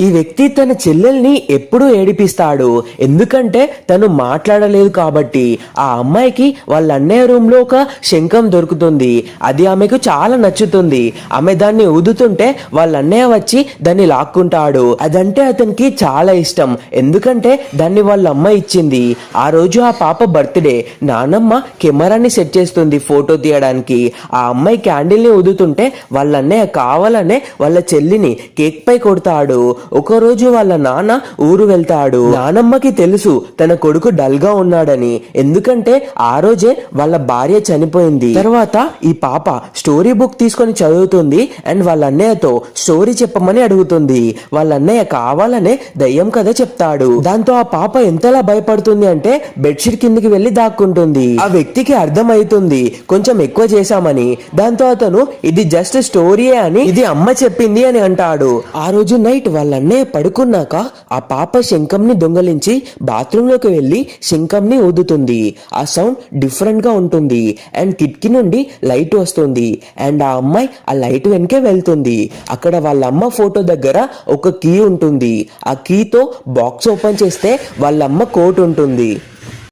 ఈ వ్యక్తి తన చెల్లెల్ని ఎప్పుడూ ఏడిపిస్తాడు, ఎందుకంటే తను మాట్లాడలేదు కాబట్టి. ఆ అమ్మాయికి వాళ్ళ అన్నయ్య రూమ్ లో ఒక శంఖం దొరుకుతుంది. అది ఆమెకు చాలా నచ్చుతుంది. ఆమె దాన్ని ఊదుతుంటే వాళ్ళ అన్నయ్య వచ్చి దాన్ని లాక్కుంటాడు. అదంటే అతనికి చాలా ఇష్టం, ఎందుకంటే దాన్ని వాళ్ళ అమ్మ ఇచ్చింది. ఆ రోజు ఆ పాప బర్త్డే. నానమ్మ కెమెరాని సెట్ చేస్తుంది ఫోటో తీయడానికి. ఆ అమ్మాయి క్యాండిల్ ని ఊదుతుంటే వాళ్ళ అన్నయ్య కావాలనే వాళ్ళ చెల్లిని కేక్ పై కొడతాడు. ఒకరోజు వాళ్ళ నాన్న ఊరు వెళ్తాడు. నానమ్మకి తెలుసు తన కొడుకు డల్ గా ఉన్నాడని, ఎందుకంటే ఆ రోజే వాళ్ళ భార్య చనిపోయింది. తర్వాత ఈ పాప స్టోరీ బుక్ తీసుకొని చదువుతుంది అండ్ వాళ్ళ అన్నయ్యతో స్టోరీ చెప్పమని అడుగుతుంది. వాళ్ళ అన్నయ్య కావాలనే దయ్యం కథ చెప్తాడు. దాంతో ఆ పాప ఎంతలా భయపడుతుంది అంటే బెడ్షీట్ కిందికి వెళ్లి దాక్కుంటుంది. ఆ వ్యక్తికి అర్థమవుతుంది కొంచెం ఎక్కువ చేశామని. దాంతో అతను ఇది జస్ట్ స్టోరీయే అని, ఇది అమ్మ చెప్పింది అని అంటాడు. ఆ రోజు నైట్ వాళ్ళ అన్నయ్య పడుకున్నాక ఆ పాప శంఖంని దొంగలించి బాత్రూమ్ లోకి వెళ్లి శంఖంని ఊదుతుంది. ఆ సౌండ్ డిఫరెంట్ గా ఉంటుంది అండ్ కిటికీ నుండి లైట్ వస్తుంది అండ్ ఆ అమ్మాయి ఆ లైట్ వెనకే వెళ్తుంది. అక్కడ వాళ్ళ అమ్మ ఫోటో దగ్గర ఒక కీ ఉంటుంది. ఆ కీతో బాక్స్ ఓపెన్ చేస్తే వాళ్ళ అమ్మ కోట్ ఉంటుంది.